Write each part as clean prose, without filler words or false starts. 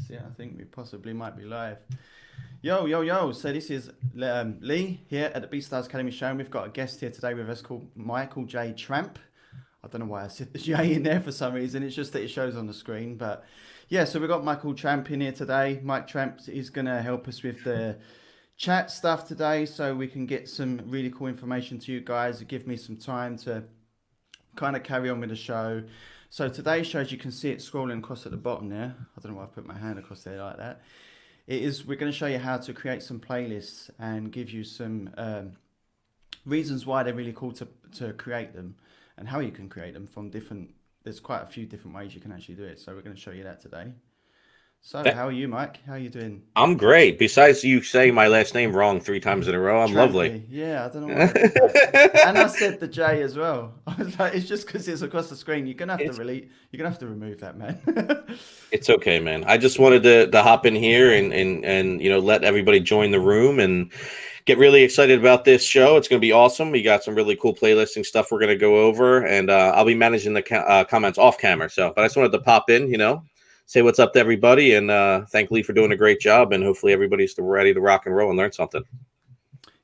That's it. I think we possibly might be live. Yo, yo, yo. So this is Lee here at the BeatStars Academy show. And we've got a guest here today with us called Michael J. Tramp. I don't know why I said the J in there for some reason. It's just that it shows on the screen. But yeah, so we've got Michael Tramp in here today. Mike Tramp is going to help us with the chat stuff today so we can get some really cool information to you guys. Give me some time to kind of carry on with the show. So today's show, as you can see it scrolling across at the bottom there. I don't know why I put my hand across there like that. We're going to show you how to create some playlists and give you some reasons why they're really cool to create them and how you can create them from different, there's quite a few different ways you can actually do it. So we're going to show you that today. So how are you, Mike? How are you doing? I'm great. Besides you saying my last name wrong 3 times in a row, I'm lovely. Yeah, I don't know why I did that. And I said the J as well. I was like, it's just because it's across the screen. You're gonna have to remove that, man. It's okay, man. I just wanted to hop in here and you know, let everybody join the room and get really excited about this show. It's going to be awesome. We got some really cool playlisting stuff we're going to go over, and I'll be managing the comments off camera. So, but I just wanted to pop in, you know, say what's up to everybody, and thank Lee for doing a great job, and hopefully everybody's ready to rock and roll and learn something.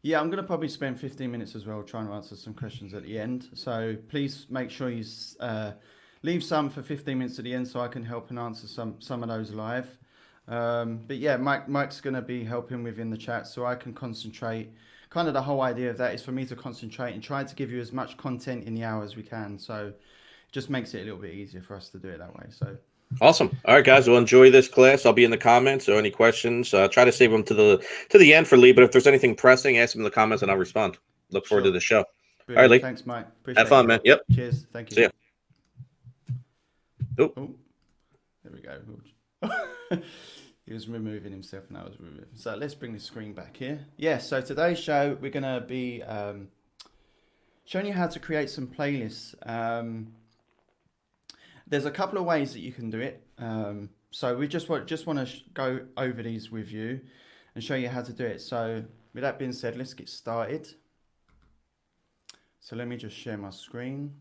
Yeah, I'm going to probably spend 15 minutes as well trying to answer some questions at the end. So please make sure you leave some for 15 minutes at the end so I can help and answer some of those live. But yeah, Mike's going to be helping within the chat so I can concentrate. Kind of the whole idea of that is for me to concentrate and try to give you as much content in the hour as we can. So it just makes it a little bit easier for us to do it that way. So awesome. All right, guys, well, enjoy this class. I'll be in the comments, so any questions, try to save them to the end for Lee, but if there's anything pressing, ask them in the comments and I'll respond. Look forward to the show. Brilliant. All right, Lee. Thanks, Mike. Appreciate Have fun, man. Yep. Cheers. Thank you. See ya. Oh, there we go. He was removing himself and I was removing. So let's bring the screen back here. Yeah, so today's show, we're going to be showing you how to create some playlists. There's a couple of ways that you can do it. So we just want to go over these with you and show you how to do it. So with that being said, let's get started. So let me just share my screen.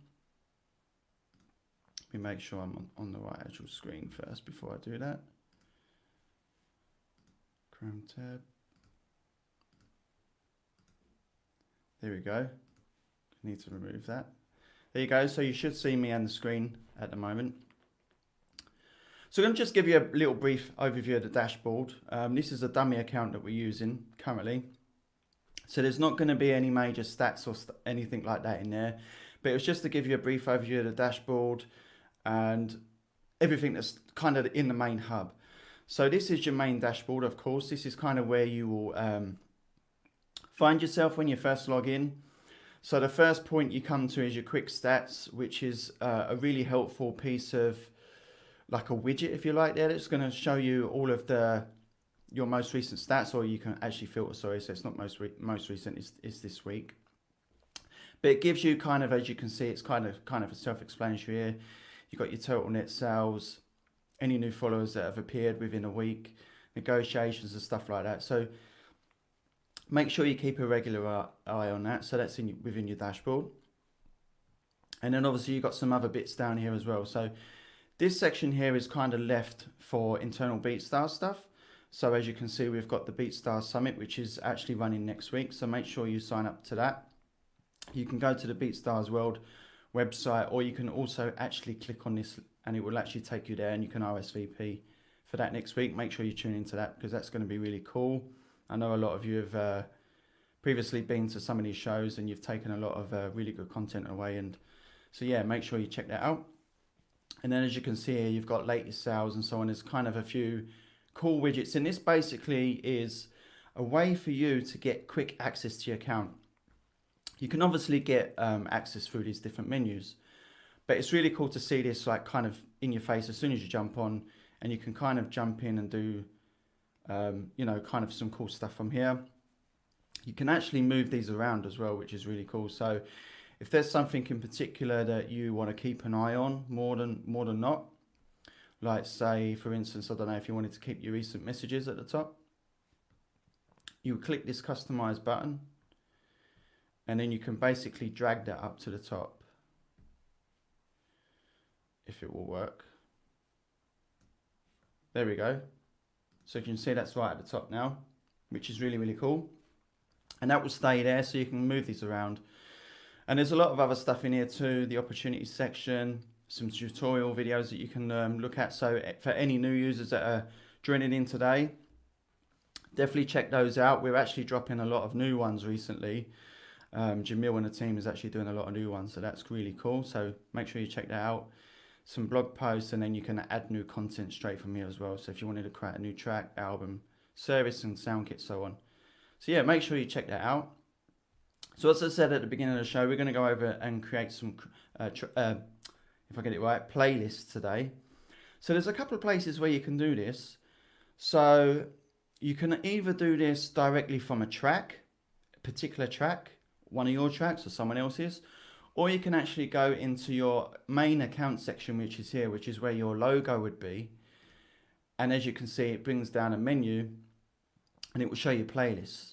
Let me make sure I'm on the right actual screen first before I do that. Chrome tab. There we go. Need to remove that. There you go. So you should see me on the screen at the moment. So I'm going to just give you a little brief overview of the dashboard. This is a dummy account that we're using currently. So there's not going to be any major stats or anything like that in there. But it was just to give you a brief overview of the dashboard and everything that's kind of in the main hub. So this is your main dashboard, of course. This is kind of where you will find yourself when you first log in. So the first point you come to is your quick stats, which is a really helpful piece of like a widget, if you like, there. It's going to show you all of your most recent stats, or you can actually filter, sorry, so it's not most recent, it's this week. But it gives you kind of, as you can see, it's kind of a self-explanatory here. You've got your total net sales, any new followers that have appeared within a week, negotiations and stuff like that. So make sure you keep a regular eye on that. So that's within your dashboard. And then obviously you've got some other bits down here as well. So this section here is kind of left for internal BeatStars stuff. So as you can see, we've got the BeatStars Summit, which is actually running next week. So make sure you sign up to that. You can go to the BeatStars World website, or you can also actually click on this and it will actually take you there and you can RSVP for that next week. Make sure you tune into that because that's going to be really cool. I know a lot of you have previously been to some of these shows and you've taken a lot of really good content away. And so, yeah, make sure you check that out. And then as you can see here, you've got latest sales and so on. There's kind of a few cool widgets. And this basically is a way for you to get quick access to your account. You can obviously get access through these different menus, but it's really cool to see this like kind of in your face as soon as you jump on, and you can kind of jump in and do, you know, kind of some cool stuff from here. You can actually move these around as well, which is really cool. So if there's something in particular that you want to keep an eye on more than not, like say, for instance, I don't know, if you wanted to keep your recent messages at the top, you would click this customize button. And then you can basically drag that up to the top, if it will work. There we go. So you can see that's right at the top now, which is really, really cool. And that will stay there, so you can move these around. And there's a lot of other stuff in here too, the opportunities section, some tutorial videos that you can look at. So for any new users that are joining in today, definitely check those out. We're actually dropping a lot of new ones recently. Jamil and the team is actually doing a lot of new ones, so that's really cool. So make sure you check that out. Some blog posts, and then you can add new content straight from here as well. So if you wanted to create a new track, album, service, and sound kit, so on. So yeah, make sure you check that out. So as I said at the beginning of the show, we're going to go over and create some, if I get it right, playlists today. So there's a couple of places where you can do this. So you can either do this directly from a track, a particular track, one of your tracks or someone else's, or you can actually go into your main account section, which is here, which is where your logo would be. And as you can see, it brings down a menu and it will show you playlists.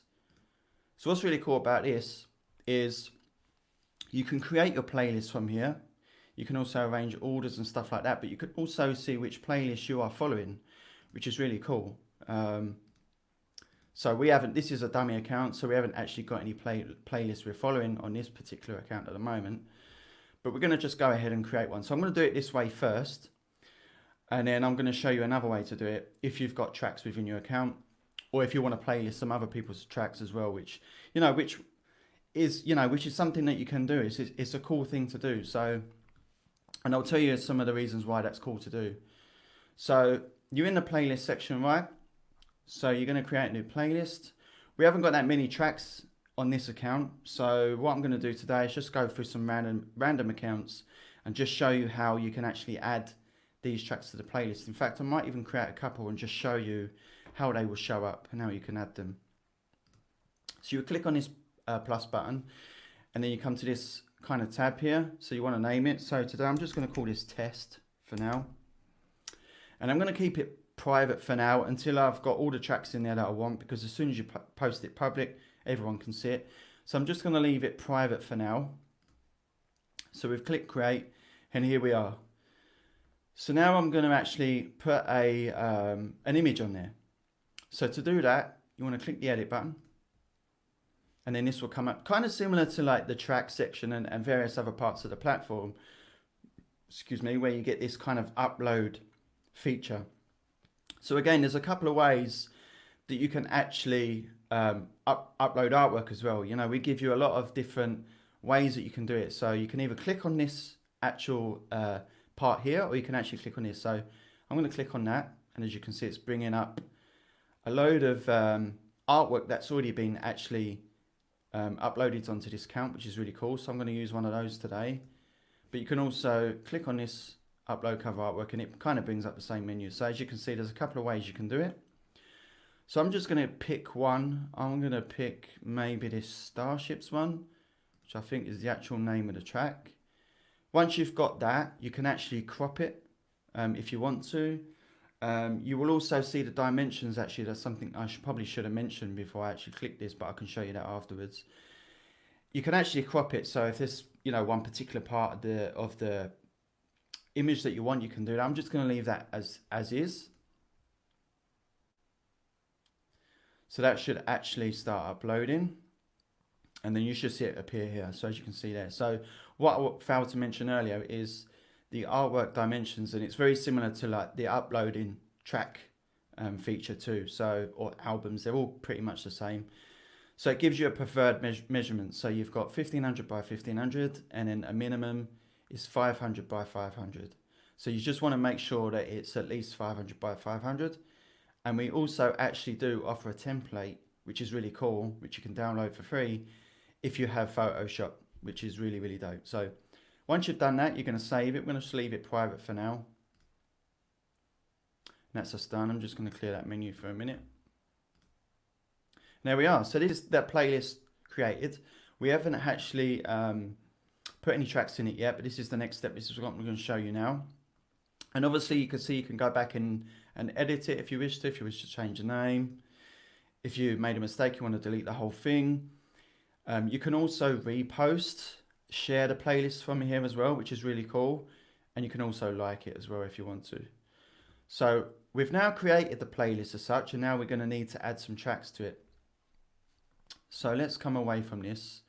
So what's really cool about this is you can create your playlist from here. You can also arrange orders and stuff like that, but you can also see which playlist you are following, which is really cool. So we haven't, this is a dummy account, so we haven't actually got any playlists we're following on this particular account at the moment. But we're going to just go ahead and create one. So I'm going to do it this way first, and then I'm going to show you another way to do it if you've got tracks within your account, or if you want to playlist some other people's tracks as well, which is something that you can do. It's a cool thing to do. So, and I'll tell you some of the reasons why that's cool to do. So you're in the playlist section, right? So you're going to create a new playlist. We haven't got that many tracks on this account. So what I'm going to do today is just go through some random accounts and just show you how you can actually add these tracks to the playlist. In fact, I might even create a couple and just show you how they will show up and how you can add them. So you click on this plus button, and then you come to this kind of tab here. So you want to name it. So today I'm just going to call this test for now. And I'm going to keep it private for now until I've got all the tracks in there that I want, because as soon as you post it public, everyone can see it. So I'm just going to leave it private for now. So we've clicked create, and here we are. So now I'm going to actually put an image on there. So to do that, you want to click the edit button, and then this will come up, kind of similar to like the track section and various other parts of the platform, excuse me, where you get this kind of upload feature. So again, there's a couple of ways that you can actually upload artwork as well. You know, we give you a lot of different ways that you can do it. So you can either click on this actual part here, or you can actually click on this. So I'm going to click on that, and as you can see, it's bringing up a load of artwork that's already been actually uploaded onto this account, which is really cool. So I'm going to use one of those today. But you can also click on this upload cover artwork, and it kind of brings up the same menu. So as you can see, there's a couple of ways you can do it. So I'm just going to pick one. I'm going to pick maybe this Starships one, which I think is the actual name of the track. Once you've got that, you can actually crop it if you want to. You will also see the dimensions. Actually, that's something I probably should have mentioned before I actually click this, but I can show you that afterwards. You can actually crop it. So if there's one particular part of the image that you want, you can do that. I'm just going to leave that as is. So that should actually start uploading, and then you should see it appear here. So as you can see there. So what I failed to mention earlier is the artwork dimensions, and it's very similar to like the uploading track feature too. So, or albums, they're all pretty much the same. So it gives you a preferred measurement. So you've got 1500 by 1500, and then a minimum is 500 by 500. So you just want to make sure that it's at least 500 by 500. And we also actually do offer a template, which is really cool, which you can download for free if you have Photoshop, which is really, really dope. So once you've done that, you're going to save it. We're going to just leave it private for now. And that's us done. I'm just going to clear that menu for a minute. There we are. So this is that playlist created. We haven't actually put any tracks in it yet, but this is the next step. This is what I'm going to show you now. And obviously you can see you can go back and edit it if you wish to. If you wish to change the name, if you made a mistake, you want to delete the whole thing. You can also repost, share the playlist from here as well, which is really cool. And you can also like it as well if you want to. So We've now created the playlist as such, and now we're going to need to add some tracks to it. So let's come away from this.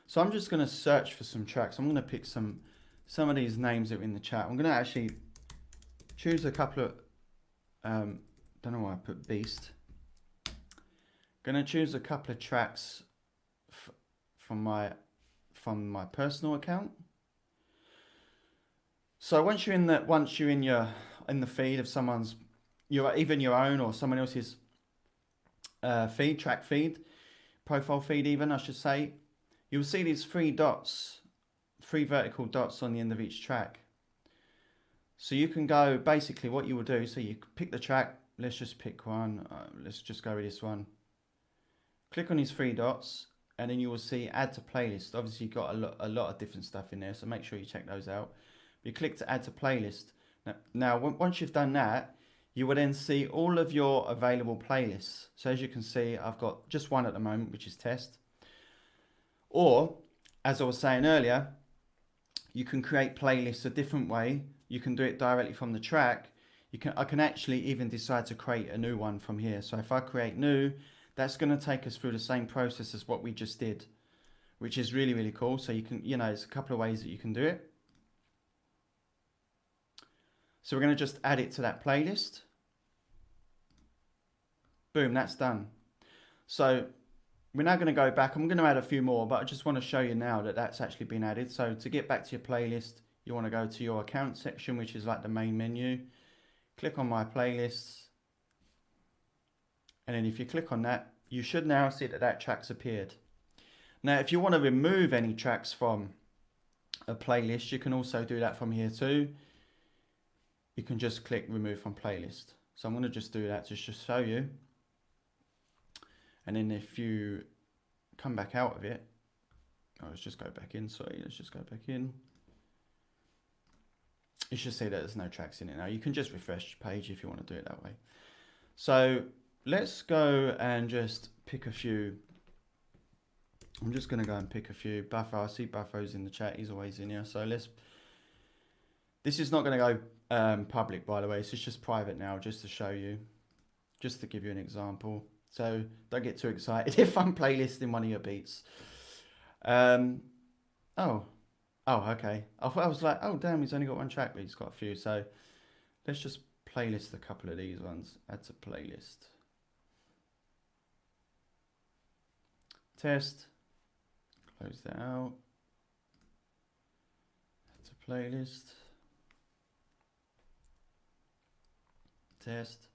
So I'm just going to search for some tracks. I'm going to pick some of these names that are in the chat. I'm going to actually choose a couple of, don't know why I put Beast. Going to choose a couple of tracks from my personal account. So once you're in the feed of someone's, even your own or someone else's track feed, profile feed even, I should say, you'll see these three vertical dots on the end of each track. So you can go, basically what you will do, so you pick the track, let's just pick one, let's just go with this one. Click on these three dots, and then you will see add to playlist. Obviously you've got a lot of different stuff in there, so make sure you check those out. You click to add to playlist. Now once you've done that, you will then see all of your available playlists. So as you can see, I've got just one at the moment, which is test. Or, as I was saying earlier, you can create playlists a different way. You can do it directly from the track. I can actually even decide to create a new one from here. So if I create new, that's going to take us through the same process as what we just did, which is really, really cool. So you can, there's a couple of ways that you can do it. So we're going to just add it to that playlist. Boom, that's done. So we're now going to go back. I'm going to add a few more, but I just want to show you now that that's actually been added. So to get back to your playlist, you want to go to your account section, which is like the main menu. Click on my playlists. And then if you click on that, you should now see that track's appeared. Now, if you want to remove any tracks from a playlist, you can also do that from here too. You can just click remove from playlist. So I'm going to just do that to just show you. And then if you come back out of it, let's just go back in. Sorry, let's just go back in. You should see that there's no tracks in it now. You can just refresh the page if you want to do it that way. So let's go and just pick a few. I'm just going to go and pick a few. Buffer, I see Buffer's in the chat. He's always in here. So this is not going to go public, by the way. So it's just private now, just to show you, just to give you an example. So don't get too excited if I'm playlisting one of your beats. Oh, okay. I was like, oh damn, he's only got one track, but he's got a few. So let's just playlist a couple of these ones. Add to playlist. Test. Close that out. Add to playlist. Test.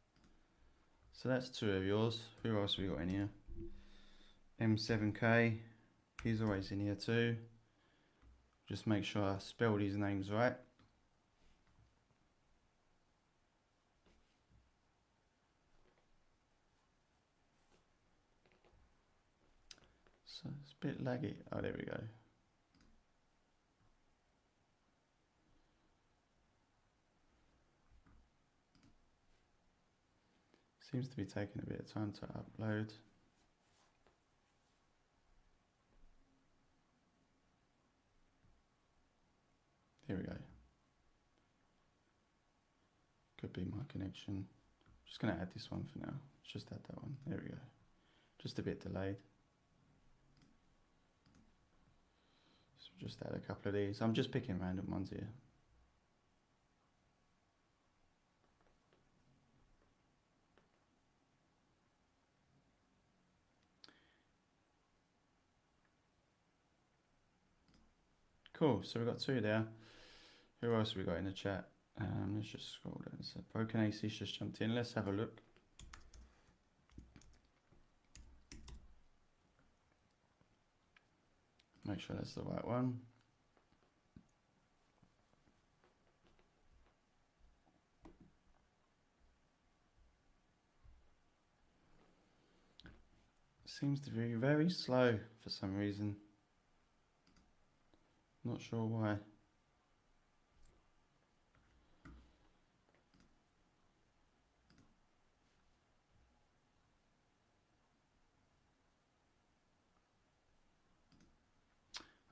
So that's two of yours. Who else have we got in here? M7K. He's always in here too. Just make sure I spell these names right. So it's a bit laggy. Oh, there we go. Seems to be taking a bit of time to upload. Here we go. Could be my connection. Just going to add this one for now. Let's just add that one. There we go. Just a bit delayed. So just add a couple of these. I'm just picking random ones here. Cool, so we've got two there. Who else have we got in the chat? Let's just scroll down. So Broken AC's just jumped in. Let's have a look. Make sure that's the right one. Seems to be very slow for some reason. Not sure why.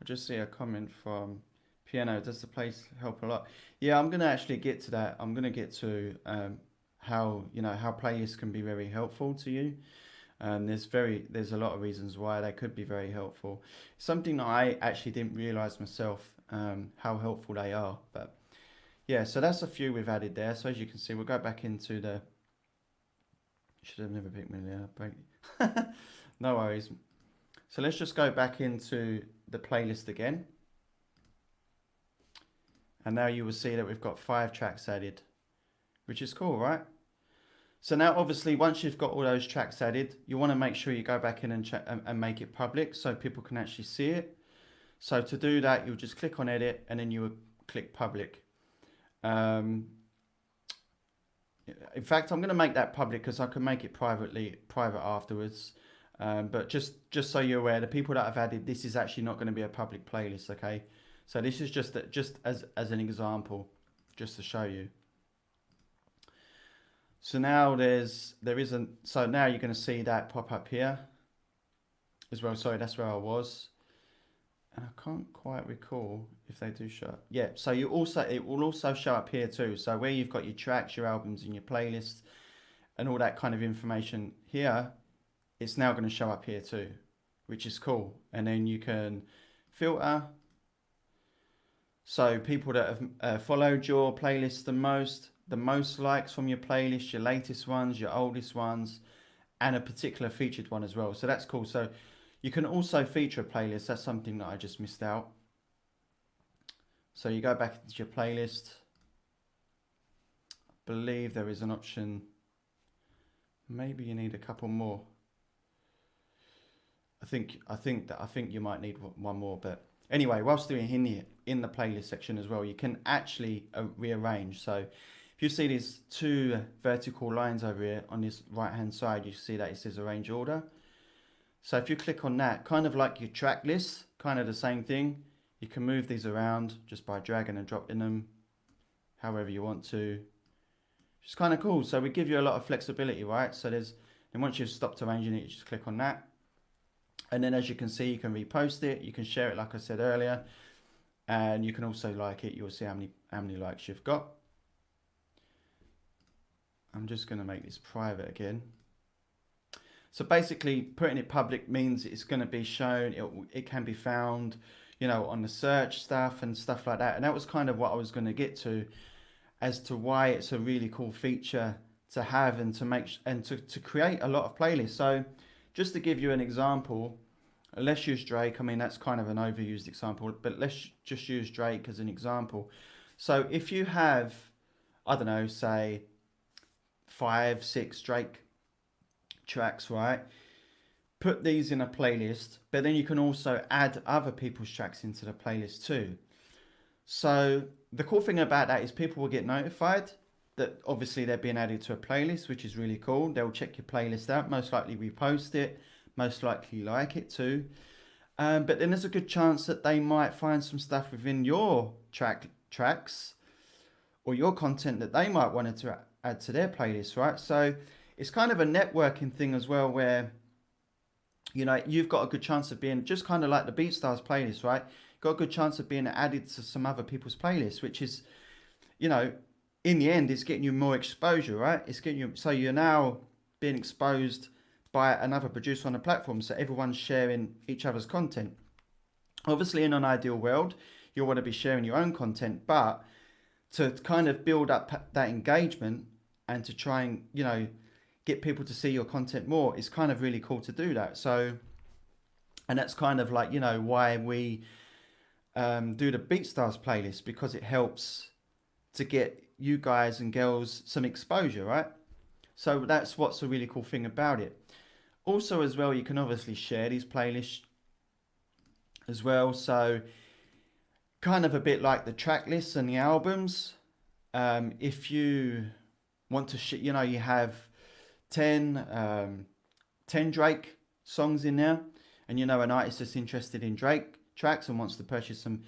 I just see a comment from Piano. Does the place help a lot? Yeah, I'm going to actually get to that. I'm going to get to how how playlists can be very helpful to you. There's a lot of reasons why they could be very helpful. Something that I actually didn't realize myself, how helpful they are. But yeah, so that's a few we've added there. So as you can see, we'll go back into the. Should have never picked me there. Break. No worries. So let's just go back into the playlist again. And now you will see that we've got 5 tracks added, which is cool, right? So now obviously once you've got all those tracks added, you want to make sure you go back in and make it public so people can actually see it. So to do that, you'll just click on edit and then you will click public. In fact, I'm going to make that public because I can make it private afterwards. But just so you're aware, the people that I've added, this is actually not going to be a public playlist, okay? So this is just as an example, just to show you. So now so now you're going to see that pop up here as well. Sorry, that's where I was. And I can't quite recall if they do show up. Yeah, so it will also show up here too. So where you've got your tracks, your albums and your playlists and all that kind of information here, it's now going to show up here too, which is cool. And then you can filter. So people that have followed your playlist the most likes from your playlist, your latest ones, your oldest ones, and a particular featured one as well. So that's cool. So you can also feature a playlist. That's something that I just missed out. So you go back into your playlist. I believe there is an option. Maybe you need a couple more. I think you might need one more, but anyway, whilst doing in the playlist section as well, you can actually rearrange. So if you see these 2 vertical lines over here on this right hand side, you see that it says arrange order. So if you click on that, kind of like your track list, kind of the same thing, you can move these around just by dragging and dropping them however you want to. It's kind of cool. So we give you a lot of flexibility, right? So and once you've stopped arranging it, you just click on that. And then as you can see, you can repost it, you can share it like I said earlier, and you can also like it. You'll see how many likes you've got. I'm just going to make this private again. So basically putting it public means it's going to be shown, it can be found, on the search stuff and stuff like that. And that was kind of what I was going to get to as to why it's a really cool feature to have and to create a lot of playlists. So just to give you an example, let's use Drake. I mean, that's kind of an overused example, but let's just use Drake as an example. So if you have, I don't know, say 5, 6 Drake tracks, right? Put these in a playlist, but then you can also add other people's tracks into the playlist too. So the cool thing about that is people will get notified that obviously they're being added to a playlist, which is really cool. They'll check your playlist out, most likely repost it, most likely like it too. But then there's a good chance that they might find some stuff within your tracks or your content that they might want to add to their playlist, right? So it's kind of a networking thing as well, where you've got a good chance of being just kind of like the BeatStars playlist, right? Got a good chance of being added to some other people's playlists, which is, in the end, it's getting you more exposure, right? It's getting you, so you're now being exposed by another producer on the platform, so everyone's sharing each other's content. Obviously, in an ideal world, you'll want to be sharing your own content, but to kind of build up that engagement and to try and, get people to see your content more, it's kind of really cool to do that. So, and that's kind of like, why we do the BeatStars playlist, because it helps to get you guys and girls some exposure, right? So that's what's a really cool thing about it. Also as well, you can obviously share these playlists as well. So kind of a bit like the track lists and the albums. If you want to, you have 10 Drake songs in there, and an artist that's interested in Drake tracks and wants to purchase some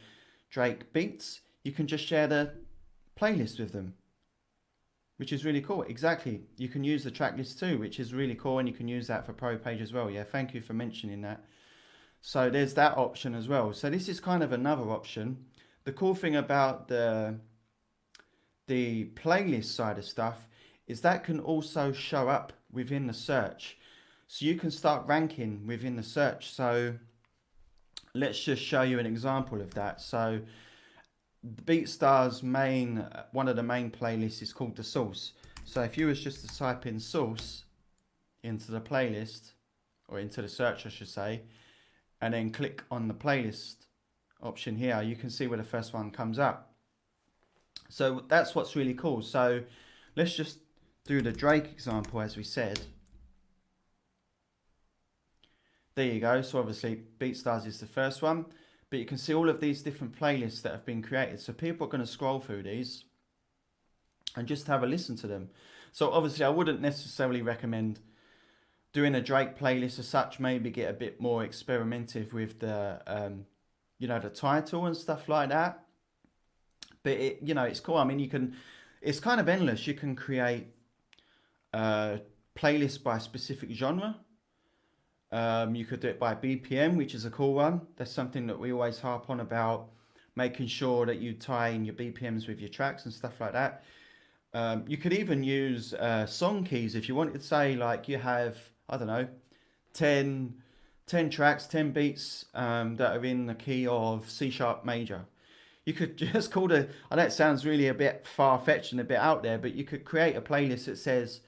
Drake beats, you can just share the playlist with them, which is really cool. Exactly. You can use the track list too, which is really cool, and you can use that for Pro Page as well. Yeah, thank you for mentioning that. So there's that option as well. So this is kind of another option. The cool thing about the playlist side of stuff is that can also show up within the search. So you can start ranking within the search. So let's just show you an example of that. So BeatStars main, one of the main playlists is called The Source. So if you was just to type in Source into the playlist, or into the search I should say, and then click on the playlist option here, you can see where the first one comes up. So that's what's really cool. So let's just do the Drake example as we said. There you go. So obviously BeatStars is the first one, but you can see all of these different playlists that have been created. So people are going to scroll through these and just have a listen to them. So obviously I wouldn't necessarily recommend doing a Drake playlist as such. Maybe get a bit more experimentative with the, the title and stuff like that. But it's cool. I mean, it's kind of endless. You can create playlists by specific genre. You could do it by BPM, which is a cool one. That's something that we always harp on about, making sure that you tie in your BPMs with your tracks and stuff like that. You could even use song keys if you wanted to say, like, you have, I don't know, 10 tracks, 10 beats that are in the key of C sharp major. You could just call I know it sounds really a bit far-fetched and a bit out there, but you could create a playlist that says,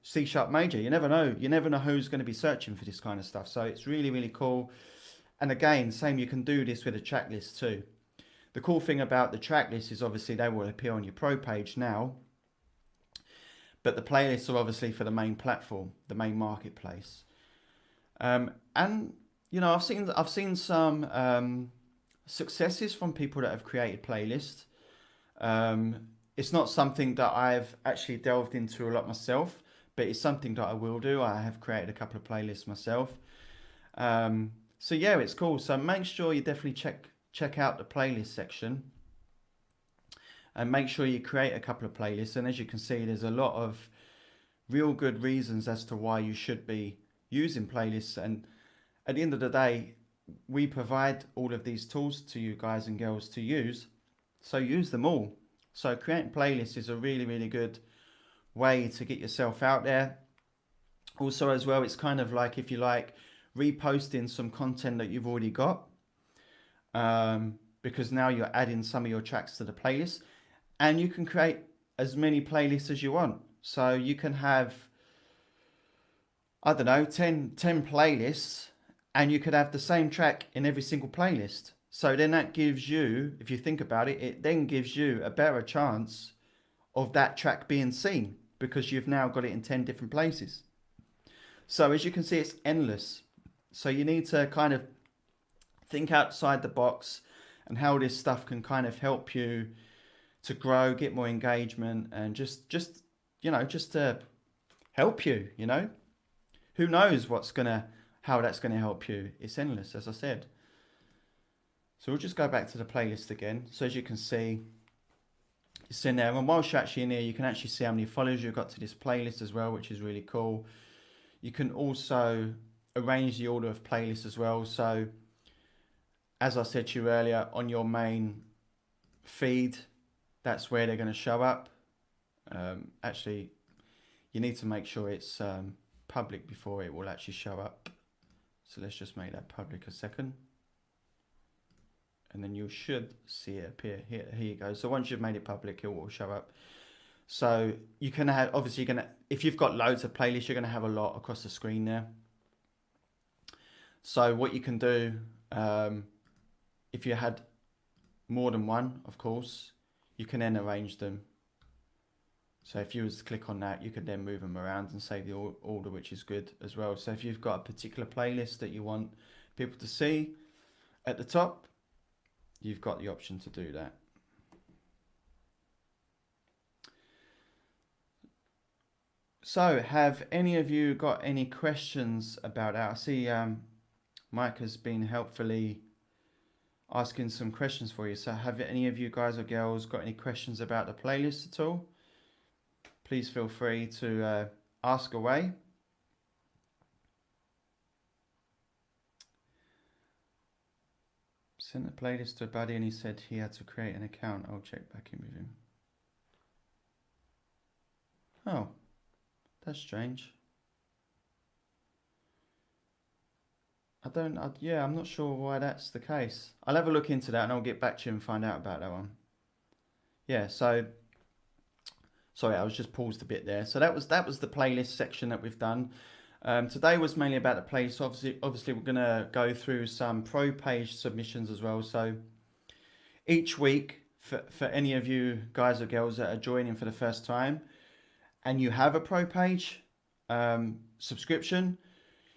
C sharp major. You never know. You never know who's going to be searching for this kind of stuff. So it's really, really cool. And again, same, you can do this with a track list too. The cool thing about the track list is obviously they will appear on your pro page now, but the playlists are obviously for the main platform, the main marketplace. And I've seen some successes from people that have created playlists. It's not something that I've actually delved into a lot myself, but it's something that I will do. I have created a couple of playlists myself. So yeah, it's cool. So make sure you definitely check out the playlist section and make sure you create a couple of playlists. And as you can see, there's a lot of real good reasons as to why you should be using playlists. And at the end of the day, we provide all of these tools to you guys and girls to use, so use them all. So creating playlists is a really, really good way to get yourself out there. Also as well, it's kind of like, if you like, reposting some content that you've already got, because now you're adding some of your tracks to the playlist, and you can create as many playlists as you want. So you can have, I don't know, 10 playlists, and you could have the same track in every single playlist. So then that gives you, if you think about it, it then gives you a better chance of that track being seen, because you've now got it in 10 different places. So as you can see, it's endless. So you need to kind of think outside the box and how this stuff can kind of help you to grow, get more engagement, and just to help you, Who knows how that's going to help you. It's endless, as I said. So we'll just go back to the playlist again. So as you can see, it's in there. And whilst you're actually in here, you can actually see how many followers you've got to this playlist as well, which is really cool. You can also arrange the order of playlists as well. So as I said to you earlier, on your main feed, that's where they're going to show up. Actually, you need to make sure it's public before it will actually show up. So let's just make that public a second. And then you should see it appear here. Here you go. So once you've made it public, it will show up. So you can have, obviously, if you've got loads of playlists, you're going to have a lot across the screen there. So what you can do, if you had more than one, of course, you can then arrange them. So if you was to click on that, you could then move them around and save the order, which is good as well. So if you've got a particular playlist that you want people to see at the top, you've got the option to do that. So have any of you got any questions about that? I see Mike has been helpfully asking some questions for you. So have any of you guys or girls got any questions about the playlist at all? Please feel free to ask away. Sent a playlist to a buddy and he said he had to create an account. I'll check back in with him. Oh, that's strange. Yeah, I'm not sure why that's the case. I'll have a look into that and I'll get back to you and find out about that one. Yeah, so sorry, I was just paused a bit there. So that was the playlist section that we've done. Today was mainly about the playlist. Obviously, we're gonna go through some pro page submissions as well. So each week, for any of you guys or girls that are joining for the first time, and you have a pro page subscription,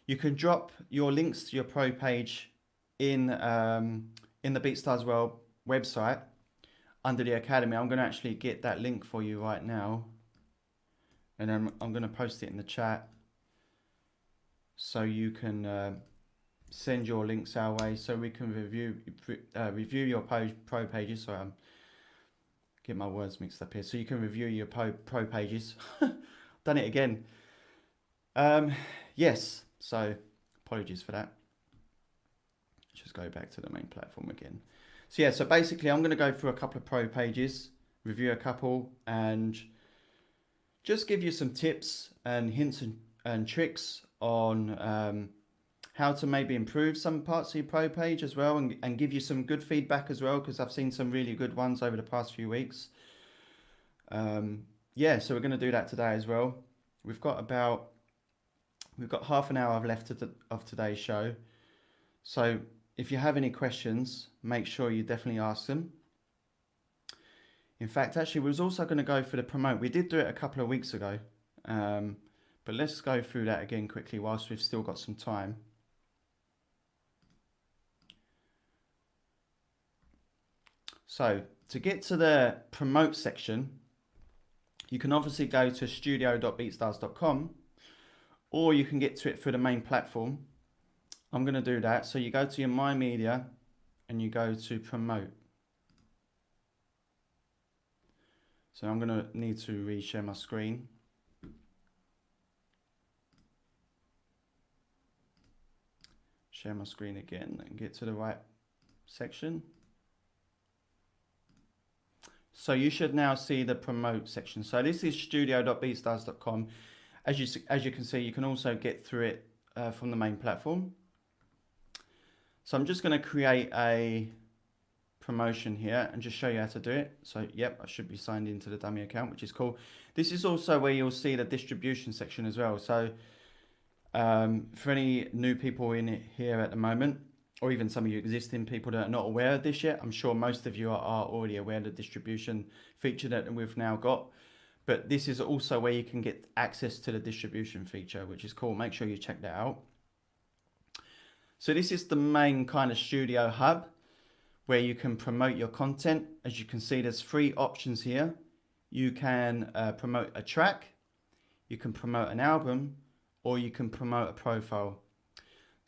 you can drop your links to your pro page in the BeatStars World website under the Academy. I'm going to actually get that link for you right now, and then I'm going to post it in the chat so you can send your links our way so we can review your pro pages. Sorry, I'm getting my words mixed up here. So you can review your pro pages. Done it again. Yes. So apologies for that. Just go back to the main platform again. So yeah, so basically I'm going to go through a couple of pro pages, review a couple, and just give you some tips and hints and tricks on how to maybe improve some parts of your pro page as well, and give you some good feedback as well, because I've seen some really good ones over the past few weeks. Yeah, so we're going to do that today as well. We've got half an hour left of today's show. So if you have any questions, make sure you definitely ask them. In fact, actually, we was also going to go for the promote. We did do it a couple of weeks ago. But let's go through that again quickly whilst we've still got some time. So to get to the promote section, you can obviously go to studio.beatstars.com, or you can get to it through the main platform. I'm going to do that. So you go to your My Media and you go to promote. So I'm going to need to reshare my screen. Share my screen again and get to the right section. So you should now see the promote section. So this is studio.beatstars.com. As you can see, you can also get through it from the main platform. So I'm just going to create a promotion here and just show you how to do it. So yep, I should be signed into the dummy account, which is cool. This is also where you'll see the distribution section as well. So for any new people in it here at the moment, or even some of you existing people that are not aware of this yet, I'm sure most of you are already aware of the distribution feature that we've now got. But this is also where you can get access to the distribution feature, which is cool. Make sure you check that out. So this is the main kind of studio hub where you can promote your content. As you can see, there's 3 options here. You can promote a track, you can promote an album, or you can promote a profile.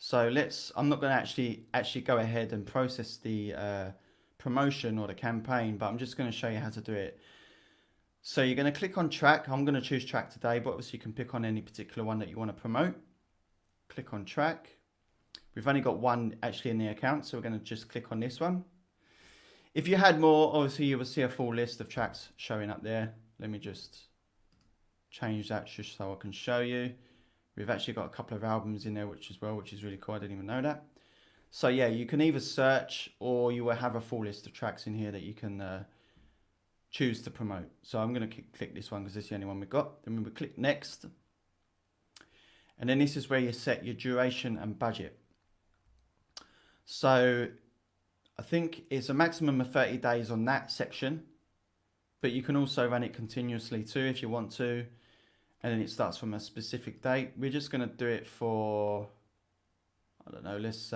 So I'm not going to actually go ahead and process the promotion or the campaign, but I'm just going to show you how to do it. So you're going to click on track. I'm going to choose track today, but obviously you can pick on any particular one that you want to promote. Click on track. We've only got one actually in the account, so we're going to just click on this one. If you had more, obviously you will see a full list of tracks showing up there. Let me just change that just so I can show you. We've actually got a couple of albums in there, which is really cool. I didn't even know that. So yeah, you can either search or you will have a full list of tracks in here that you can choose to promote. So I'm going to click this one because this is the only one we've got. Then we click next. And then this is where you set your duration and budget. So I think it's a maximum of 30 days on that section, but you can also run it continuously too if you want to. And then it starts from a specific date. We're just going to do it for, I don't know, let's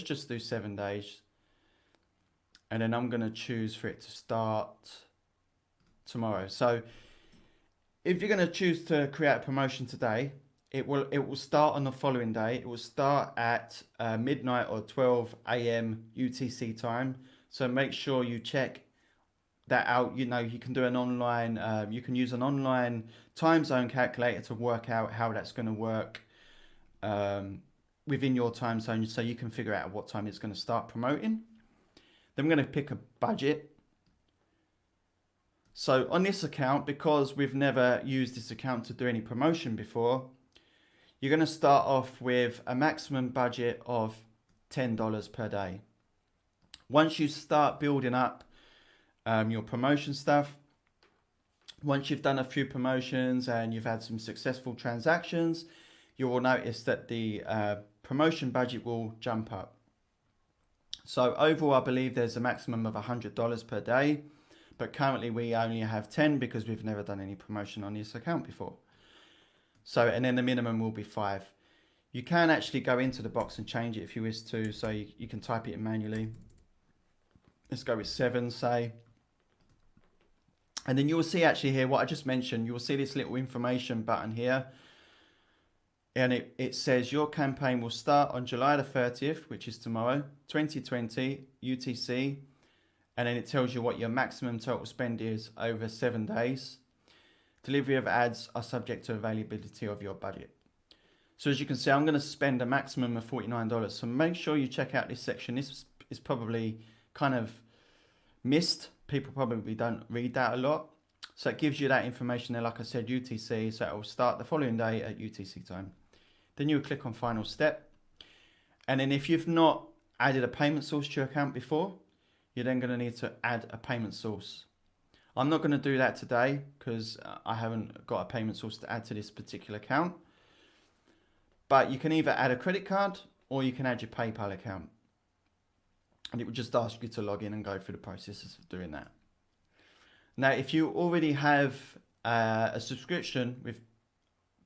just do 7 days. And then I'm going to choose for it to start tomorrow. So if you're going to choose to create a promotion today, it will start on the following day. It will start at midnight or 12 a.m. UTC time. So make sure you check that out. You know, you can do an online, you can use an online time zone calculator to work out how that's going to work within your time zone, so you can figure out what time it's going to start promoting. Then I'm going to pick a budget. So on this account, because we've never used this account to do any promotion before, you're going to start off with a maximum budget of $10 per day. Once you start building up your promotion stuff, once you've done a few promotions and you've had some successful transactions, you will notice that the promotion budget will jump up. So overall, I believe there's a maximum of $100 per day, but currently we only have 10 because we've never done any promotion on this account before. So, and then the minimum will be 5. You can actually go into the box and change it if you wish to, so you can type it in manually. Let's go with 7, say. And then you will see actually here what I just mentioned. You will see this little information button here. And it says your campaign will start on July the 30th, which is tomorrow, 2020, UTC. And then it tells you what your maximum total spend is over 7 days. Delivery of ads are subject to availability of your budget. So as you can see, I'm going to spend a maximum of $49. So make sure you check out this section. This is probably kind of missed. People probably don't read that a lot. So it gives you that information there, like I said, UTC. So it will start the following day at UTC time. Then you click on final step. And then if you've not added a payment source to your account before, you're then going to need to add a payment source. I'm not going to do that today because I haven't got a payment source to add to this particular account. But you can either add a credit card or you can add your PayPal account. And it will just ask you to log in and go through the processes of doing that. Now, if you already have a subscription with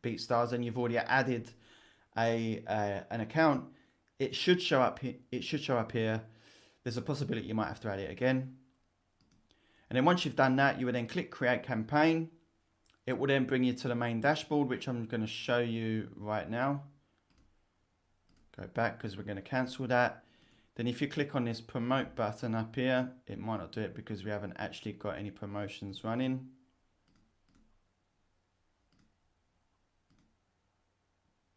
BeatStars and you've already added an account, it should show up. It should show up here. There's a possibility you might have to add it again. And then once you've done that, you would then click Create Campaign. It will then bring you to the main dashboard, which I'm going to show you right now. Go back because we're going to cancel that. Then if you click on this promote button up here, it might not do it because we haven't actually got any promotions running.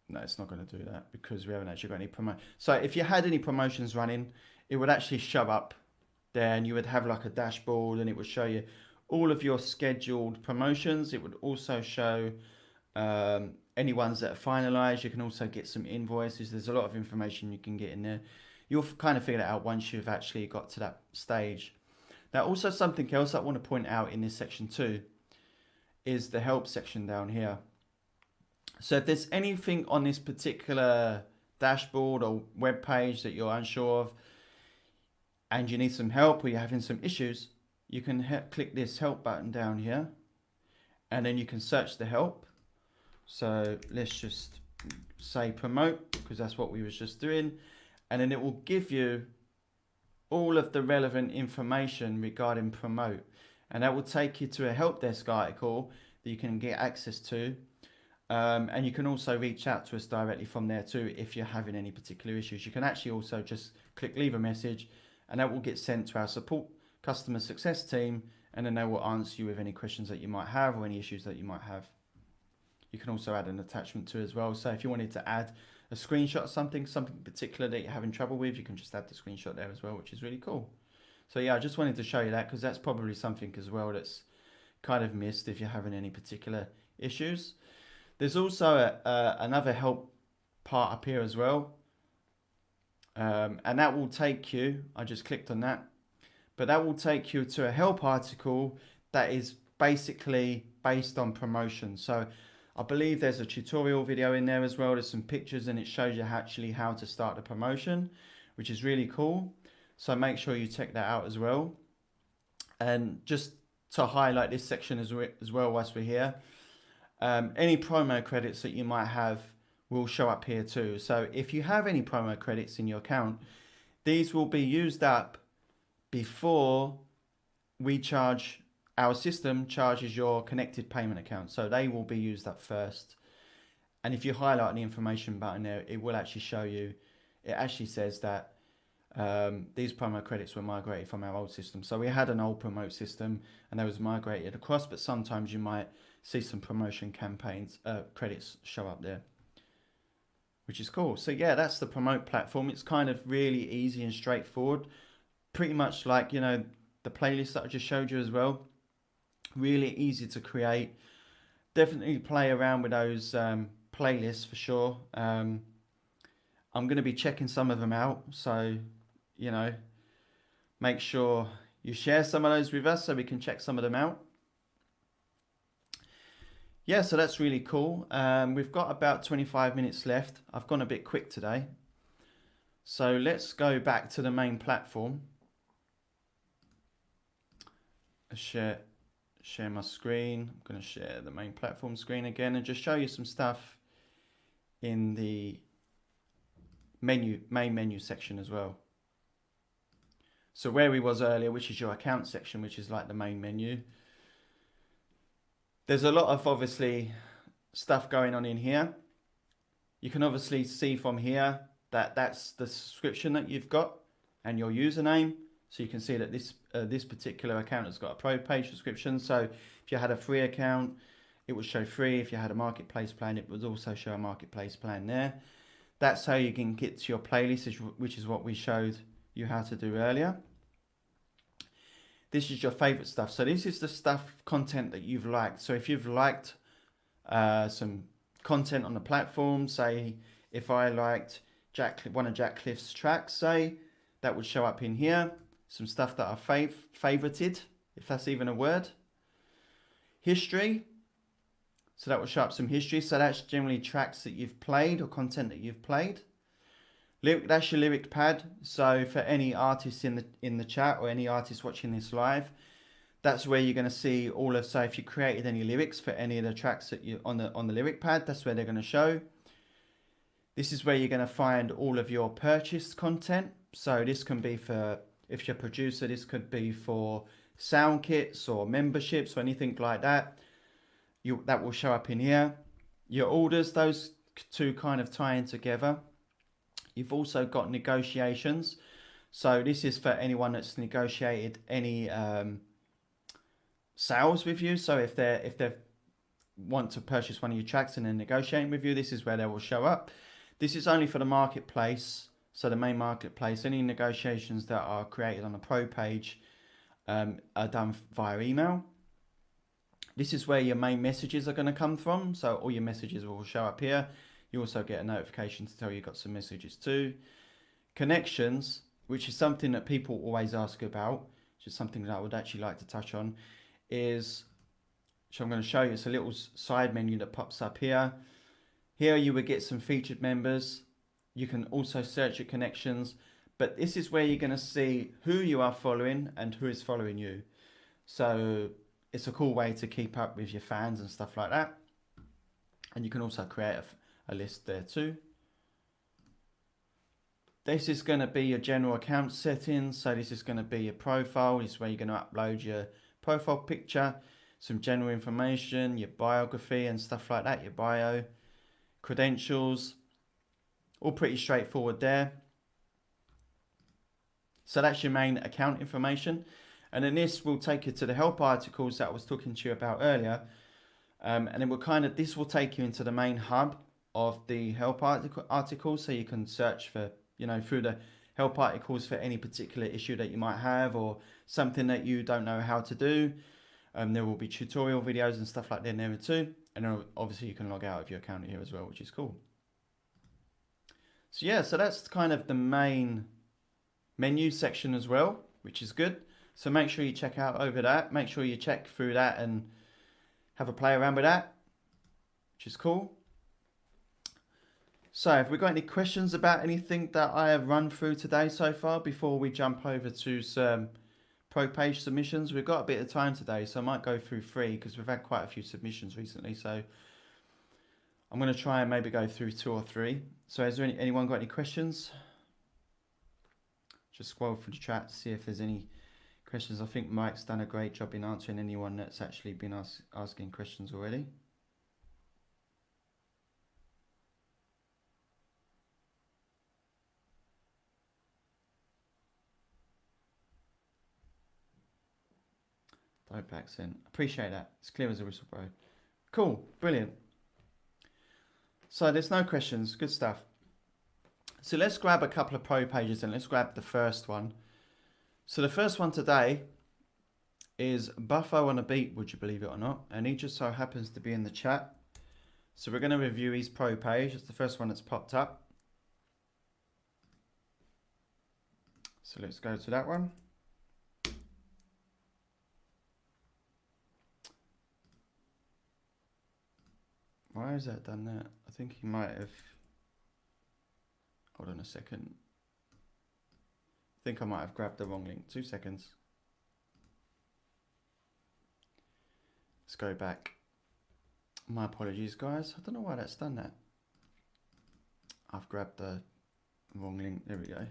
No, it's not going to do that because we haven't actually got any promotion. So if you had any promotions running, it would actually show up there and you would have like a dashboard and it would show you all of your scheduled promotions. It would also show any ones that are finalized. You can also get some invoices. There's a lot of information you can get in there. You'll kind of figure it out once you've actually got to that stage. Now, also something else I want to point out in this section too is the help section down here. So if there's anything on this particular dashboard or web page that you're unsure of and you need some help or you're having some issues, you can click this help button down here and then you can search the help. So let's just say promote because that's what we was just doing. And then it will give you all of the relevant information regarding promote. And that will take you to a help desk article that you can get access to. And you can also reach out to us directly from there too if you're having any particular issues. You can actually also just click leave a message and that will get sent to our support customer success team and then they will answer you with any questions that you might have or any issues that you might have. You can also add an attachment to it as well. So if you wanted to add a screenshot of something particular that you're having trouble with, you can just add the screenshot there as well, which is really cool. So yeah, I just wanted to show you that because that's probably something as well that's kind of missed if you're having any particular issues. There's also another help part up here as well. And that will take you, I just clicked on that, but that will take you to a help article that is basically based on promotion. So I believe there's a tutorial video in there as well. There's some pictures and it shows you actually how to start the promotion, which is really cool. So make sure you check that out as well. And just to highlight this section as well whilst we're here, any promo credits that you might have will show up here too. So if you have any promo credits in your account, these will be used up before our system charges your connected payment account. So they will be used up first. And if you highlight the information button there, it will actually show you, it actually says that these promo credits were migrated from our old system. So we had an old promote system and they was migrated across, but sometimes you might see some promotion campaigns, credits show up there, which is cool. So yeah, that's the promote platform. It's kind of really easy and straightforward. Pretty much like, you know, the playlist that I just showed you as well. Really easy to create. Definitely play around with those playlists for sure. I'm going to be checking some of them out. So, you know, make sure you share some of those with us so we can check some of them out. Yeah, so that's really cool. We've got about 25 minutes left. I've gone a bit quick today. So let's go back to the main platform. Share my screen. I'm going to share the main platform screen again and just show you some stuff in the main menu section as well. So where we was earlier, which is your account section, which is like the main menu. There's a lot of obviously stuff going on in here. You can obviously see from here that that's the subscription that you've got and your username. So you can see that this particular account has got a pro page subscription. So if you had a free account, it would show free. If you had a marketplace plan, it would also show a marketplace plan there. That's how you can get to your playlist, which is what we showed you how to do earlier. This is your favorite stuff. So this is the content that you've liked. So if you've liked some content on the platform, say if I liked one of Jack Cliff's tracks, say, that would show up in here. Some stuff that I favorited, if that's even a word. History. So that will show up some history. So that's generally tracks that you've played or content that you've played. That's your lyric pad. So for any artists in the chat or any artists watching this live, that's where you're going to see all of. So if you created any lyrics for any of the tracks that you on the lyric pad, that's where they're going to show. This is where you're going to find all of your purchased content. So this can be for, if you're a producer, this could be for sound kits or memberships or anything like that. That will show up in here. Your orders, those two kind of tie in together. You've also got negotiations. So this is for anyone that's negotiated any sales with you. So if they want to purchase one of your tracks and then negotiating with you, this is where they will show up. This is only for the marketplace. So the main marketplace, any negotiations that are created on the pro page are done via email. This is where your main messages are going to come from. So all your messages will show up here. You also get a notification to tell you got some messages too. Connections, which is something that people always ask about, which is something that I would actually like to touch on, is, which I'm going to show you, it's a little side menu that pops up here. Here you would get some featured members. You can also search your connections, but this is where you're going to see who you are following and who is following you. So it's a cool way to keep up with your fans and stuff like that. And you can also create a list there too. This is going to be your general account settings. So this is going to be your profile. This is where you're going to upload your profile picture, some general information, your biography and stuff like that, your bio, credentials, all pretty straightforward there. So that's your main account information. And then this will take you to the help articles that I was talking to you about earlier. And then this will take you into the main hub of the help articles. So you can search for, through the help articles for any particular issue that you might have or something that you don't know how to do. There will be tutorial videos and stuff like that in there too. And then obviously you can log out of your account here as well, which is cool. So yeah, so that's kind of the main menu section as well, which is good. So make sure you check out over that. Make sure you check through that and have a play around with that, which is cool. So have we got any questions about anything that I have run through today so far before we jump over to some pro page submissions? We've got a bit of time today, so I might go through 3 because we've had quite a few submissions recently. So I'm going to try and maybe go through 2 or 3. So has there anyone got any questions? Just scroll through the chat, see if there's any questions. I think Mike's done a great job in answering anyone that's actually been asking questions already. Dope accent. Appreciate that. It's clear as a whistle, bro. Cool. Brilliant. So there's no questions. Good stuff. So let's grab a couple of pro pages and let's grab the first one. So the first one today is Buffo on a beat, would you believe it or not? And he just so happens to be in the chat. So we're going to review his pro page. It's the first one that's popped up. So let's go to that one. Why has that done that? I think he might have... Hold on a second. I think I might have grabbed the wrong link. 2 seconds. Let's go back. My apologies, guys. I don't know why that's done that. I've grabbed the wrong link. There we go.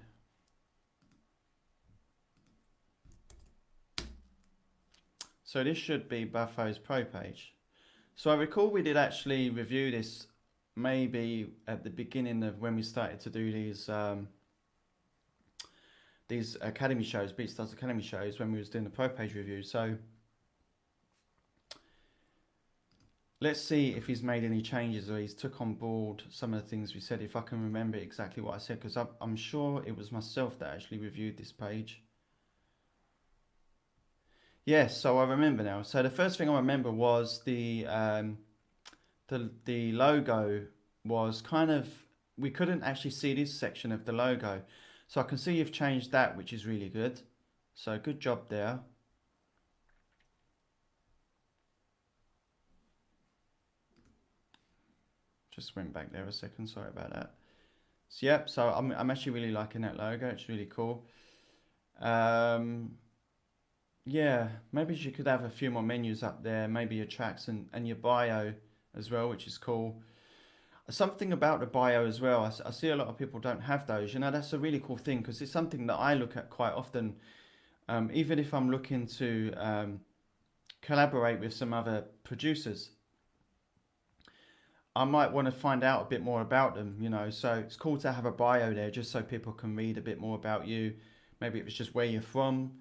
So this should be Buffo's pro page. So I recall we did actually review this maybe at the beginning of when we started to do these academy shows, BeatStars Academy shows, when we was doing the pro page review. So let's see if he's made any changes or he's took on board some of the things we said, if I can remember exactly what I said, because I'm sure it was myself that actually reviewed this page. Yes, so I remember now. So the first thing I remember was the logo was kind of, we couldn't actually see this section of the logo. So I can see you've changed that, which is really good. So good job there. Just went back there a second, sorry about that. So yep, so I'm actually really liking that logo, it's really cool. Yeah, maybe you could have a few more menus up there, maybe your tracks and your bio as well, which is cool. Something about the bio as well, I see a lot of people don't have those. You know, that's a really cool thing because it's something that I look at quite often. Even if I'm looking to collaborate with some other producers, I might want to find out a bit more about them, you know. So it's cool to have a bio there just so people can read a bit more about you. Maybe it was just where you're from.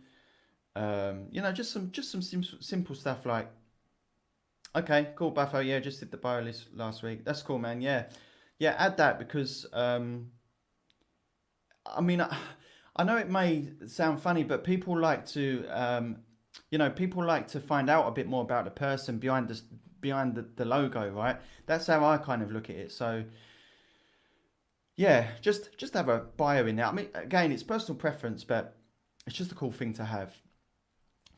You know, just some simple stuff like, okay, cool, Buffo, yeah, just did the bio list last week. That's cool, man. Yeah, add that because I mean, I know it may sound funny, but people like to you know, people like to find out a bit more about the person behind the logo, right? That's how I kind of look at it. So yeah, just have a bio in there. I mean, again, it's personal preference, but it's just a cool thing to have.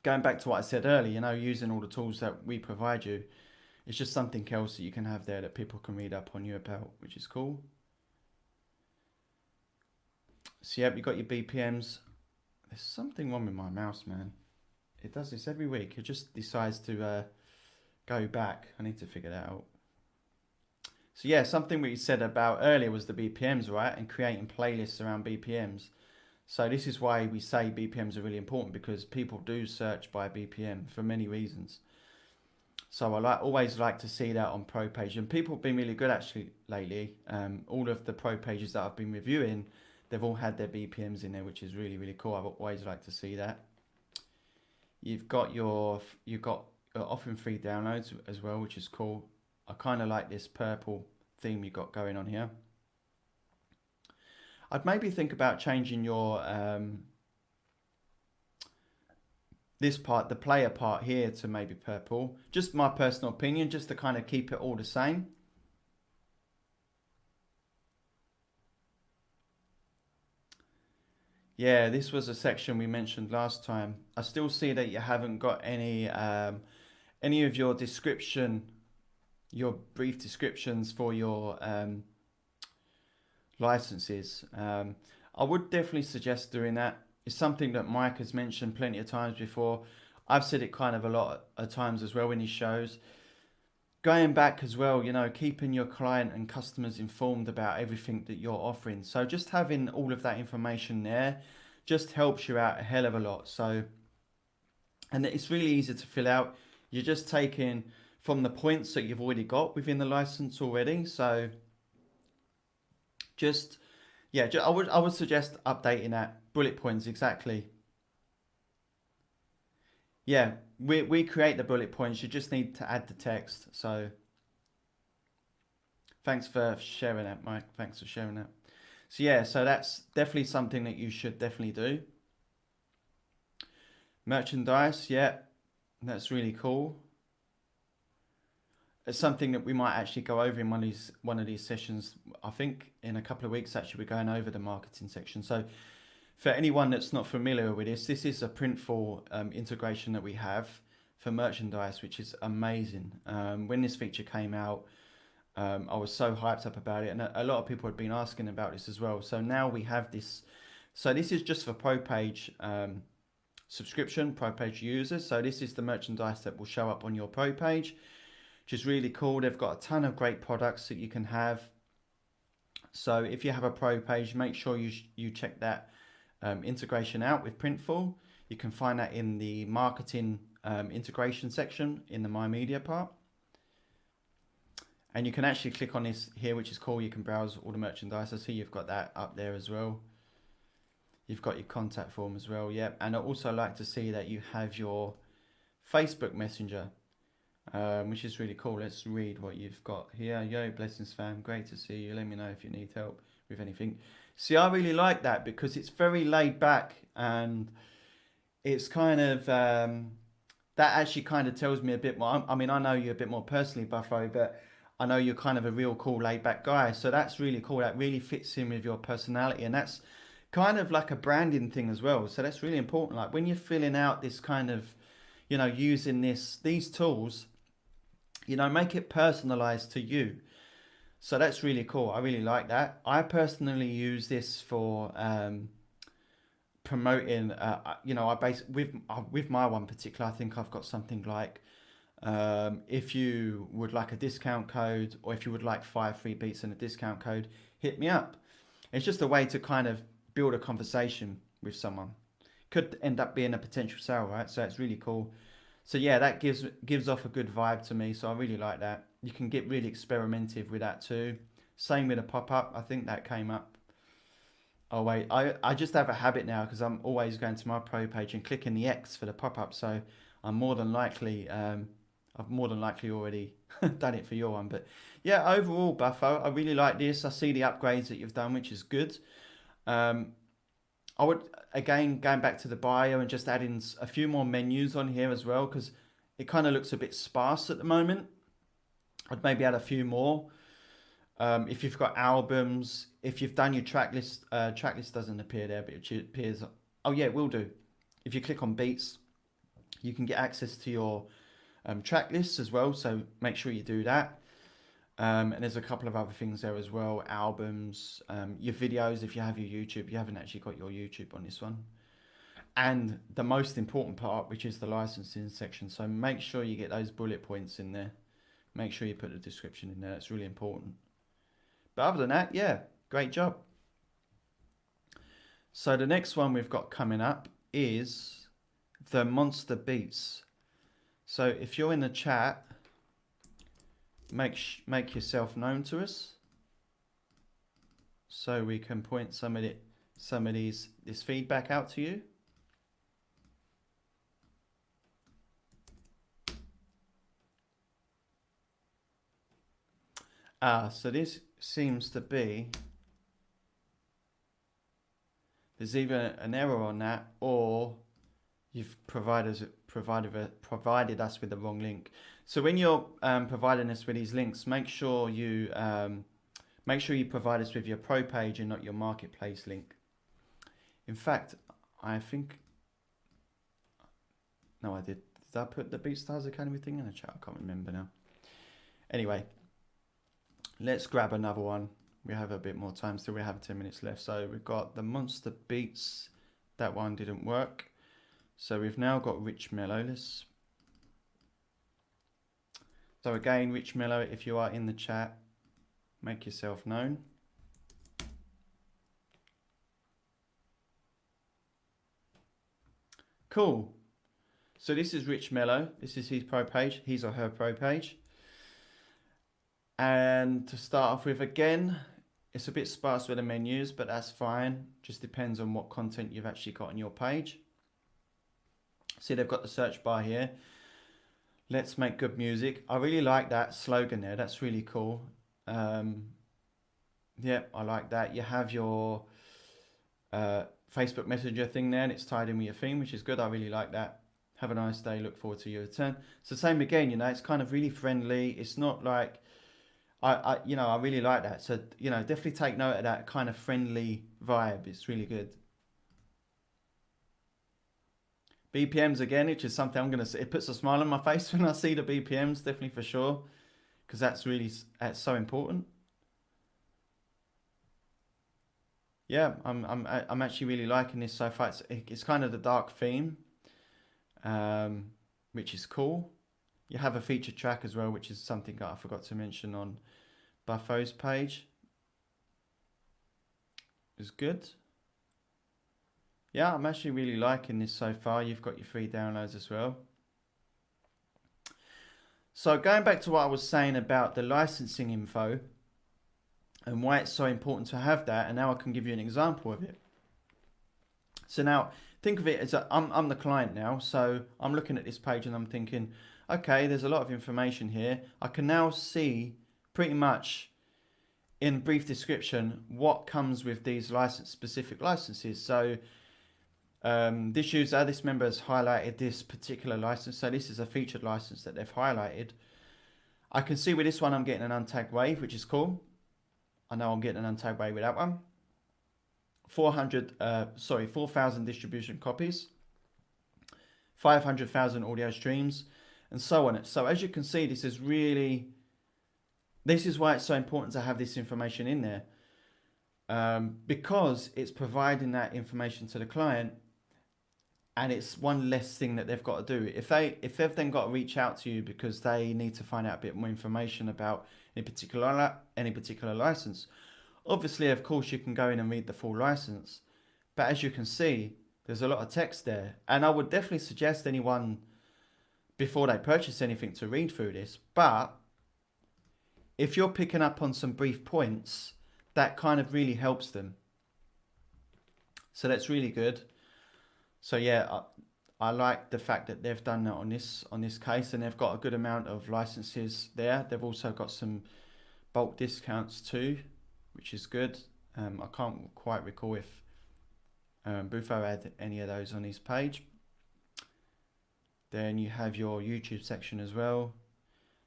Going back to what I said earlier, you know, using all the tools that we provide you, it's just something else that you can have there that people can read up on you about, which is cool. So yep, you got your BPMs. There's something wrong with my mouse, man. It does this every week. It just decides to go back. I need to figure that out. So yeah, something we said about earlier was the BPMs, right? And creating playlists around BPMs. So this is why we say BPMs are really important, because people do search by BPM for many reasons. So I always like to see that on pro page, and people have been really good actually lately. All of the pro pages that I've been reviewing, they've all had their BPMs in there, which is really, really cool. I've always liked to see that. You've got offering free downloads as well, which is cool. I kind of like this purple theme you've got going on here. I'd maybe think about changing your this part, the player part here, to maybe purple. Just my personal opinion, just to kind of keep it all the same. Yeah, this was a section we mentioned last time. I still see that you haven't got any of your description, your brief descriptions for your licenses. I would definitely suggest doing that. It's something that Mike has mentioned plenty of times before. I've said it kind of a lot of times as well in his shows. Going back as well, you know, keeping your client and customers informed about everything that you're offering. So just having all of that information there just helps you out a hell of a lot. So, and it's really easy to fill out. You're just taking from the points that you've already got within the license already. So just, yeah, I would suggest updating that. Bullet points, exactly. Yeah, we create the bullet points. You just need to add the text. So thanks for sharing that, Mike. Thanks for sharing that. So yeah, so that's definitely something that you should definitely do. Merchandise, yeah. And that's really cool. It's something that we might actually go over in one of these sessions. I think in a couple of weeks, actually, we're going over the marketing section. So for anyone that's not familiar with this is a Printful integration that we have for merchandise, which is amazing. When this feature came out, I was so hyped up about it, and a lot of people had been asking about this as well. So now we have this. So this is just for Pro Page subscription, Pro Page users. So this is the merchandise that will show up on your Pro Page, which is really cool. They've got a ton of great products that you can have. So if you have a Pro Page, make sure you check that integration out with Printful. You can find that in the marketing integration section in the My Media part. And you can actually click on this here, which is cool. You can browse all the merchandise. I see you've got that up there as well. You've got your contact form as well. Yep. And I also like to see that you have your Facebook Messenger, which is really cool. Let's read what you've got here. Yo, blessings fam. Great to see you. Let me know if you need help with anything. See, I really like that because it's very laid back, and it's kind of, that actually kind of tells me a bit more. I mean, I know you a bit more personally, Buffo, but I know you're kind of a real cool laid back guy. So that's really cool. That really fits in with your personality, and that's kind of like a branding thing as well. So that's really important. Like when you're filling out this kind of, you know, using these tools, you know, make it personalized to you. So that's really cool. I really like that. I personally use this for promoting, you know, with my one particular, I think I've got something like, if you would like a discount code, or if you would like 5 free beats and a discount code, hit me up. It's just a way to kind of build a conversation with someone. Could end up being a potential sale, right? So it's really cool. So yeah, that gives off a good vibe to me. So I really like that. You can get really experimentative with that too. Same with a pop-up. I think that came up. Oh wait, I just have a habit now because I'm always going to my Pro Page and clicking the X for the pop-up. So I'm more than likely, I've more than likely already done it for your one. But yeah, overall, Buffo, I really like this. I see the upgrades that you've done, which is good. I would, again, going back to the bio and just adding a few more menus on here as well, because it kind of looks a bit sparse at the moment. I'd maybe add a few more. If you've got albums, if you've done your track list doesn't appear there, but it appears. Oh yeah, it will do. If you click on beats, you can get access to your track lists as well. So make sure you do that. And there's a couple of other things there as well. Albums, your videos. If you have your YouTube, you haven't actually got your YouTube on this one. And the most important part, which is the licensing section. So make sure you get those bullet points in there. Make sure you put the description in there. That's really important. But other than that, yeah, great job. So the next one we've got coming up is the monster beats. So if you're in the chat, make yourself known to us, so we can point some of this feedback out to you. So this seems to be, there's either an error on that, or you've provided us with the wrong link. So when you're providing us with these links, make sure you provide us with your Pro Page and not your Marketplace link. In fact, I think, no, I did. Did I put the BeatStars Academy thing in the chat? I can't remember now. Anyway, let's grab another one. We have a bit more time still. We have 10 minutes left. So we've got the Monster Beats. That one didn't work. So we've now got Rich Mellow. So again, Rich Mellow, if you are in the chat, make yourself known. Cool. So this is Rich Mellow. This is his Pro Page, his or her Pro Page. And to start off with, again, it's a bit sparse with the menus, but that's fine. Just depends on what content you've actually got on your page. See, they've got the search bar here. Let's make good music. I really like that slogan there. That's really cool. Yeah, I like that. You have your Facebook Messenger thing there, and it's tied in with your theme, which is good. I really like that. Have a nice day. Look forward to your return. It's the same again, you know, it's kind of really friendly. It's not like, I really like that. So, you know, definitely take note of that kind of friendly vibe. It's really good. BPMs again, which is something I'm going to say, it puts a smile on my face when I see the BPMs, definitely for sure. Because that's so important. Yeah, I'm actually really liking this so far. It's kind of the dark theme, which is cool. You have a featured track as well, which is something that I forgot to mention on Buffo's page. It's good. Yeah, I'm actually really liking this so far. You've got your free downloads as well. So going back to what I was saying about the licensing info and why it's so important to have that, and now I can give you an example of it. So now think of it as I'm the client now, so I'm looking at this page and I'm thinking, okay, there's a lot of information here. I can now see pretty much in brief description what comes with these specific licenses. So this user, this member has highlighted this particular license. So this is a featured license that they've highlighted. I can see with this one I'm getting an untagged wave, which is cool. I know I'm getting an untagged wave with that one. 4,000 distribution copies, 500,000 audio streams, and so on. So as you can see, this is why it's so important to have this information in there, because it's providing that information to the client, and it's one less thing that they've got to do. If they've then got to reach out to you because they need to find out a bit more information about any particular license, obviously, of course, you can go in and read the full license. But as you can see, there's a lot of text there. And I would definitely suggest anyone, before they purchase anything, to read through this. But if you're picking up on some brief points, that kind of really helps them. So that's really good. So yeah, I like the fact that they've done that on this case, and they've got a good amount of licenses there. They've also got some bulk discounts too, which is good. I can't quite recall if Bufo had any of those on his page. Then you have your YouTube section as well.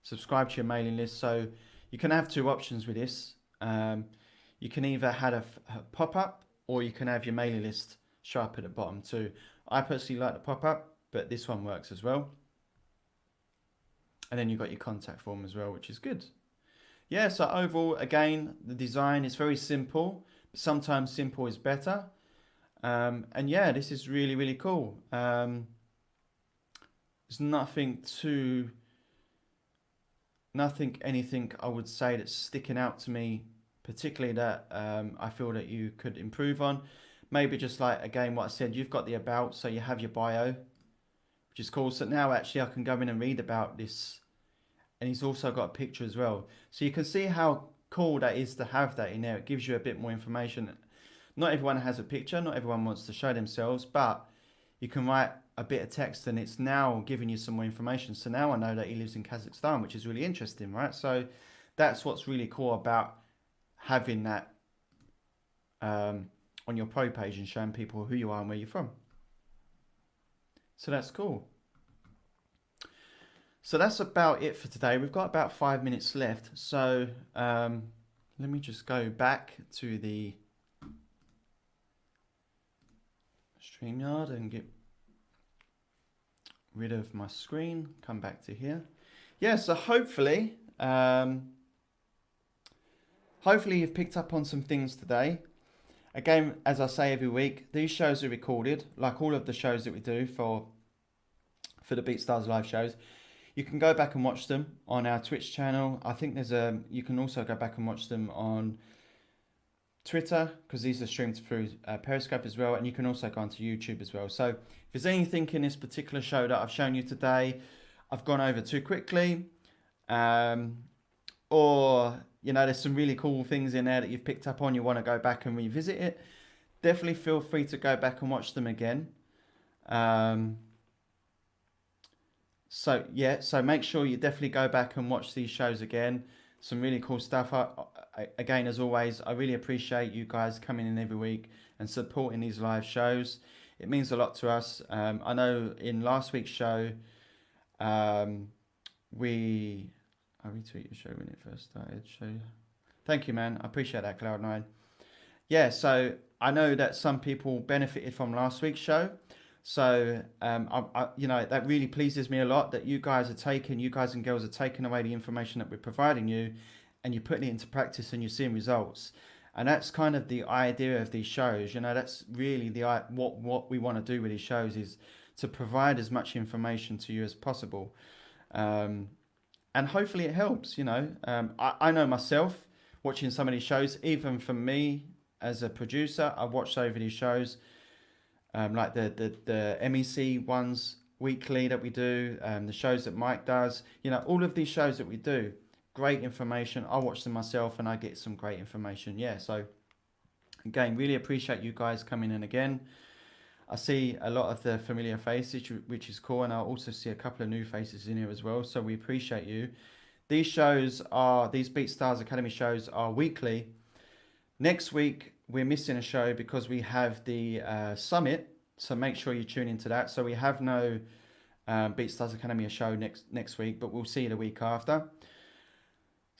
Subscribe to your mailing list. So you can have two options with this. You can either have a pop-up, or you can have your mailing list show up at the bottom too. I personally like the pop-up, but this one works as well. And then you've got your contact form as well, which is good. Yeah, so overall, again, the design is very simple, but sometimes simple is better. And yeah, this is really, really cool. There's anything I would say that's sticking out to me, particularly that I feel that you could improve on. Maybe just like, again, what I said, you've got the about, so you have your bio, which is cool. So now actually I can go in and read about this. And he's also got a picture as well. So you can see how cool that is to have that in there. It gives you a bit more information. Not everyone has a picture. Not everyone wants to show themselves. But you can write a bit of text and it's now giving you some more information. So now I know that he lives in Kazakhstan, which is really interesting, right? So that's what's really cool about having that on your pro page and showing people who you are and where you're from. So that's cool. So that's about it for today. We've got about 5 minutes left. So let me just go back to the StreamYard and get rid of my screen. Come back to here. Yeah, so hopefully you've picked up on some things today. Again, as I say every week, these shows are recorded, like all of the shows that we do for the BeatStars live shows. You can go back and watch them on our Twitch channel. I think you can also go back and watch them on Twitter, because these are streamed through Periscope as well. And you can also go onto YouTube as well. So if there's anything in this particular show that I've shown you today, I've gone over too quickly, or there's some really cool things in there that you've picked up on, you want to go back and revisit it, definitely feel free to go back and watch them again. So make sure you definitely go back and watch these shows again. Some really cool stuff. Again, as always, I really appreciate you guys coming in every week and supporting these live shows. It means a lot to us. I know in last week's show, I retweet your show when it first started. Thank you, man. I appreciate that, Cloud9. Yeah, so I know that some people benefited from last week's show. So, that really pleases me a lot that you guys and girls are taking away the information that we're providing you, and you're putting it into practice and you're seeing results. And that's kind of the idea of these shows. That's really what we want to do with these shows, is to provide as much information to you as possible. And hopefully it helps. I know myself watching some of these shows, even for me as a producer, I watched over these shows, like the MEC ones weekly that we do, the shows that Mike does, all of these shows that we do, great information. I watch them myself and I get some great information. Yeah, so again, really appreciate you guys coming in again. I see a lot of the familiar faces, which is cool, and I also see a couple of new faces in here as well, so we appreciate you. These BeatStars Academy shows are weekly. Next week, we're missing a show because we have the summit, so make sure you tune into that. So we have no BeatStars Academy show next week, but we'll see you the week after.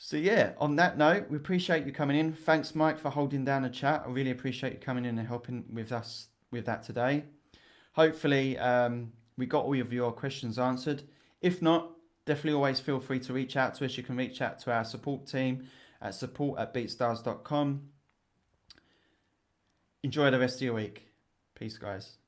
So yeah, on that note, we appreciate you coming in. Thanks, Mike, for holding down the chat. I really appreciate you coming in and helping with us with that today. Hopefully, we got all of your questions answered. If not, definitely always feel free to reach out to us. You can reach out to our support team at support@beatstars.com. Enjoy the rest of your week. Peace, guys.